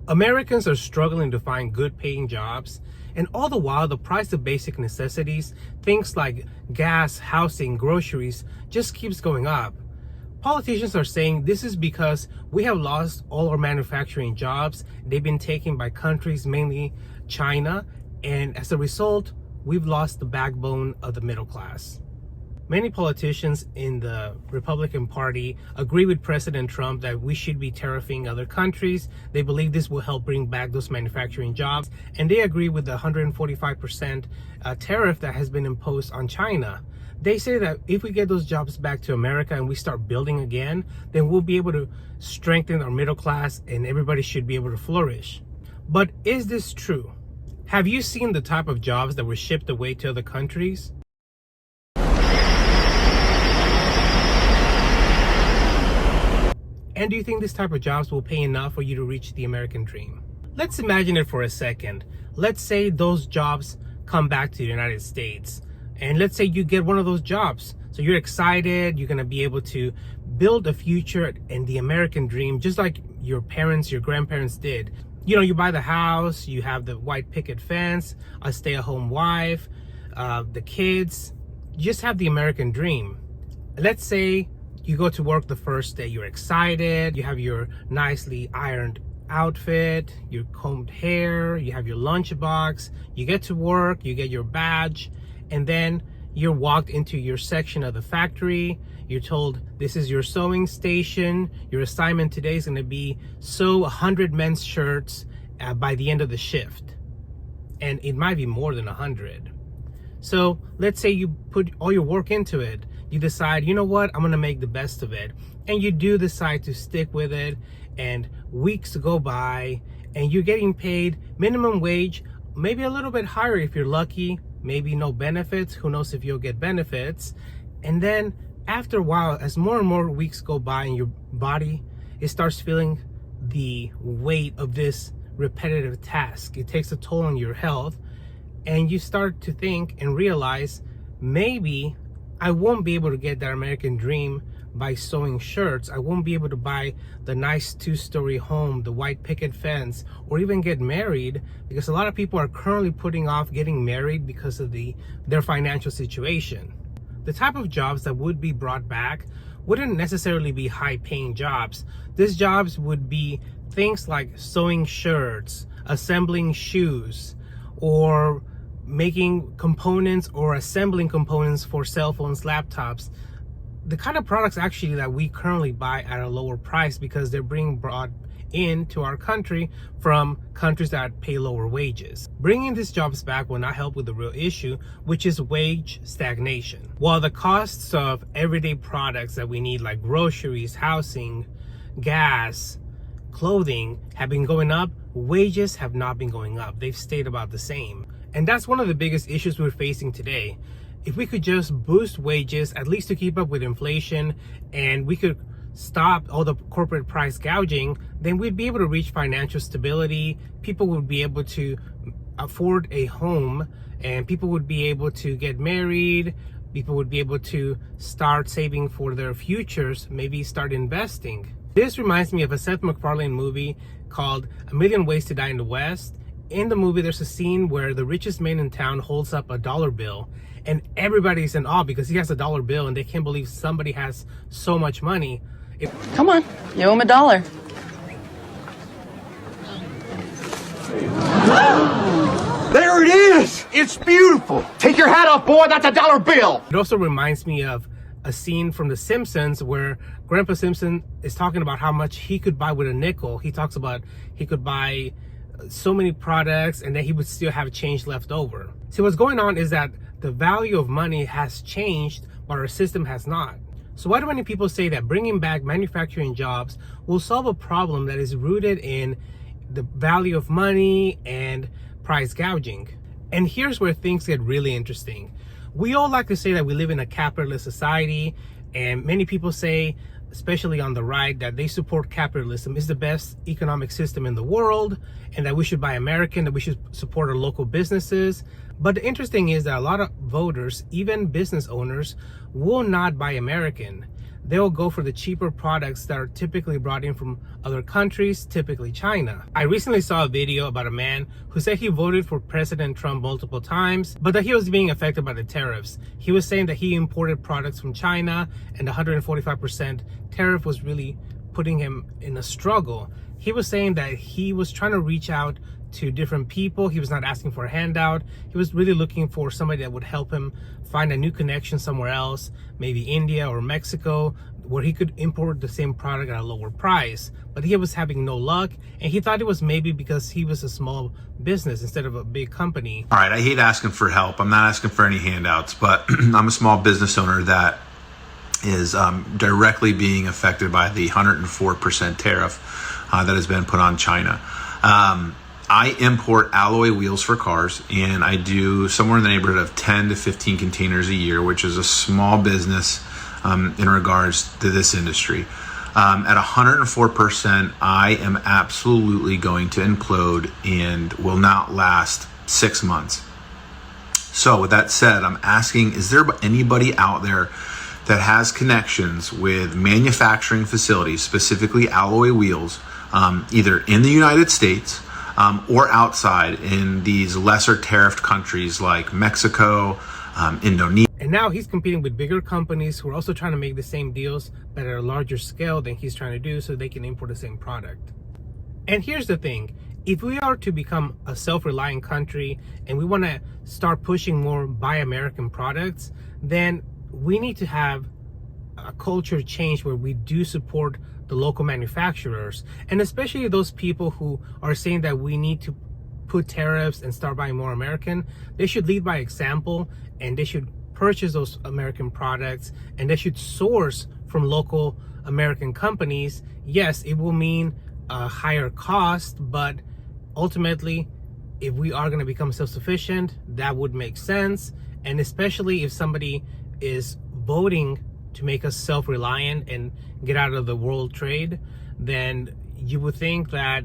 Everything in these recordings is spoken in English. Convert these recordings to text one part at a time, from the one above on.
Americans are struggling to find good paying jobs, and all the while the price of basic necessities, things like gas, housing, groceries, just keeps going up. Politicians are saying this is because we have lost all our manufacturing jobs. They've been taken by countries, mainly China, and as a result, we've lost the backbone of the middle class. Many politicians in the Republican Party agree with President Trump that we should be tariffing other countries. They believe this will help bring back those manufacturing jobs, and they agree with the 145% tariff that has been imposed on China. They say that if we get those jobs back to America and we start building again, then we'll be able to strengthen our middle class and everybody should be able to flourish. But is this true? Have you seen the type of jobs that were shipped away to other countries? And do you think this type of jobs will pay enough for you to reach the American dream? Let's imagine it for a second. Let's say those jobs come back to the United States. And let's say you get one of those jobs. So you're excited, you're gonna be able to build a future in the American dream, just like your parents, your grandparents did. You know, you buy the house, you have the white picket fence, a stay-at-home wife, the kids, you just have the American dream. Let's say you go to work the first day, you're excited, you have your nicely ironed outfit, your combed hair, you have your lunchbox, you get to work, you get your badge, and then you're walked into your section of the factory. You're told this is your sewing station. Your assignment today is going to be sew 100 men's shirts by the end of the shift. And it might be more than 100. So let's say you put all your work into it. You decide, you know what, I'm going to make the best of it. And you do decide to stick with it. And weeks go by and you're getting paid minimum wage, maybe a little bit higher if you're lucky. Maybe no benefits, who knows if you'll get benefits. And then after a while, as more and more weeks go by and your body, it starts feeling the weight of this repetitive task. It takes a toll on your health, and you start to think and realize, maybe I won't be able to get that American dream by sewing shirts. I won't be able to buy the nice 2-story home, the white picket fence, or even get married, because a lot of people are currently putting off getting married because of their financial situation. The type of jobs that would be brought back wouldn't necessarily be high-paying jobs. These jobs would be things like sewing shirts, assembling shoes, or making components or assembling components for cell phones, laptops. The kind of products actually that we currently buy at a lower price because they're being brought into our country from countries that pay lower wages. Bringing these jobs back will not help with the real issue, which is wage stagnation. While the costs of everyday products that we need, like groceries, housing, gas, clothing, have been going up, wages have not been going up. They've stayed about the same. And that's one of the biggest issues we're facing today. If we could just boost wages, at least to keep up with inflation, and we could stop all the corporate price gouging, then we'd be able to reach financial stability. People would be able to afford a home, and people would be able to get married. People would be able to start saving for their futures, maybe start investing. This reminds me of a Seth MacFarlane movie called A Million Ways to Die in the West. In the movie, there's a scene where the richest man in town holds up a dollar bill, and everybody's in awe because he has a dollar bill and they can't believe somebody has so much money. Come on, you owe him $1. There it is! It's beautiful! Take your hat off, boy, that's a dollar bill! It also reminds me of a scene from The Simpsons where Grandpa Simpson is talking about how much he could buy with a nickel. He talks about he could buy so many products and that he would still have change left over. See, what's going on is that the value of money has changed, but our system has not. So why do many people say that bringing back manufacturing jobs will solve a problem that is rooted in the value of money and price gouging? And here's where things get really interesting. We all like to say that we live in a capitalist society, and many people say, especially on the right, that they support capitalism is the best economic system in the world, and that we should buy American, that we should support our local businesses. But the interesting is that a lot of voters, even business owners, will not buy American. they'll go for the cheaper products that are typically brought in from other countries, typically China. I recently saw a video about a man who said he voted for President Trump multiple times, but that he was being affected by the tariffs. He was saying that he imported products from China, and the 145% tariff was really putting him in a struggle. He was saying that he was trying to reach out to different people. He was not asking for a handout. He was really looking for somebody that would help him find a new connection somewhere else, maybe India or Mexico, where he could import the same product at a lower price. But he was having no luck, and he thought it was maybe because he was a small business instead of a big company. All right, I hate asking for help. I'm not asking for any handouts, but I'm a small business owner that is directly being affected by the 104% tariff that has been put on China. I import alloy wheels for cars, and I do somewhere in the neighborhood of 10 to 15 containers a year, which is a small business in regards to this industry. At 104%, I am absolutely going to implode and will not last 6 months. So with that said, I'm asking, is there anybody out there that has connections with manufacturing facilities, specifically alloy wheels, either in the United States or outside in these lesser tariffed countries like Mexico, Indonesia? And now he's competing with bigger companies who are also trying to make the same deals, but at a larger scale than he's trying to do, so they can import the same product. And here's the thing. If we are to become a self-reliant country and we want to start pushing more buy American products, then we need to have a culture change where we do support the local manufacturers, and especially those people who are saying that we need to put tariffs and start buying more American. They should lead by example, and they should purchase those American products, and they should source from local American companies. Yes, it will mean a higher cost, but ultimately, if we are going to become self-sufficient, that would make sense. And especially if somebody is voting to make us self-reliant and get out of the world trade, then you would think that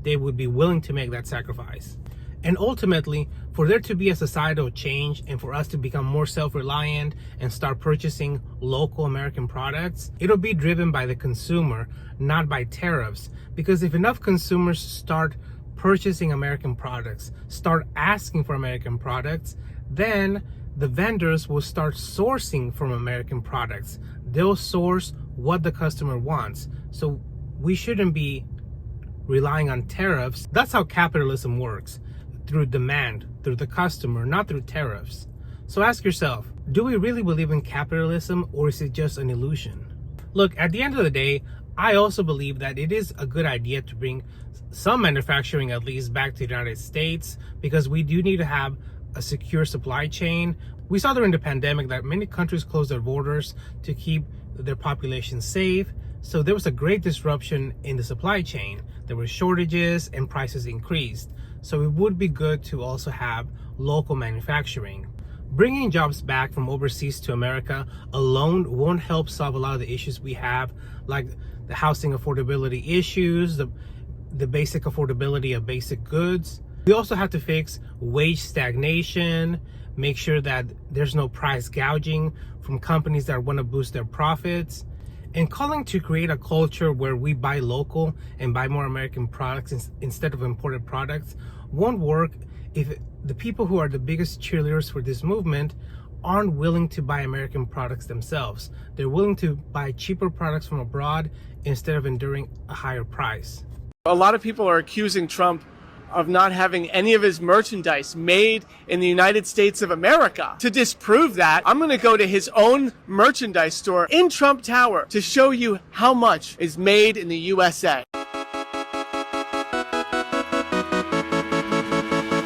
they would be willing to make that sacrifice. And ultimately, for there to be a societal change and for us to become more self-reliant and start purchasing local American products, it'll be driven by the consumer, not by tariffs. Because if enough consumers start purchasing American products, start asking for American products, then the vendors will start sourcing from American products. They'll source what the customer wants. So we shouldn't be relying on tariffs. That's how capitalism works, through demand, through the customer, not through tariffs. So ask yourself, do we really believe in capitalism, or is it just an illusion? Look, at the end of the day, I also believe that it is a good idea to bring some manufacturing at least back to the United States, because we do need to have a secure supply chain. We saw during the pandemic that many countries closed their borders to keep their population safe. So there was a great disruption in the supply chain. There were shortages and prices increased. So it would be good to also have local manufacturing. Bringing jobs back from overseas to America alone won't help solve a lot of the issues we have, like the housing affordability issues, the basic affordability of basic goods. We also have to fix wage stagnation, make sure that there's no price gouging from companies that want to boost their profits, and calling to create a culture where we buy local and buy more American products instead of imported products won't work if the people who are the biggest cheerleaders for this movement aren't willing to buy American products themselves. They're willing to buy cheaper products from abroad instead of enduring a higher price. A lot of people are accusing Trump of not having any of his merchandise made in the United States of America. To disprove that, I'm going to go to his own merchandise store in Trump Tower to show you how much is made in the USA.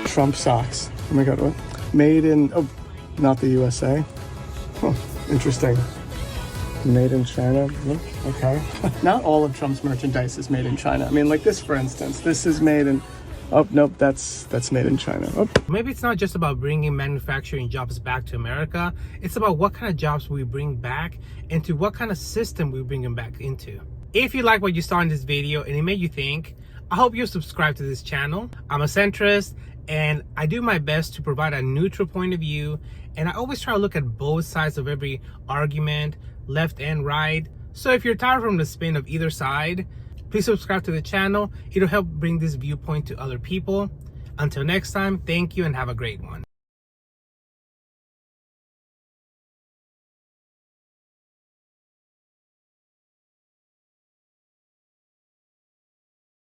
Trump socks. Oh my God, what? Made in, oh, not the USA. Huh, interesting. Made in China. Okay. Not all of Trump's merchandise is made in China. I mean, like this, for instance. This is made in... Oh, nope, that's made in China. Oh. Maybe it's not just about bringing manufacturing jobs back to America. It's about what kind of jobs we bring back and to what kind of system we bring them back into. If you like what you saw in this video and it made you think, I hope you subscribe to this channel. I'm a centrist and I do my best to provide a neutral point of view. And I always try to look at both sides of every argument, left and right. So if you're tired from the spin of either side, please subscribe to the channel. It'll help bring this viewpoint to other people. Until next time, thank you and have a great one.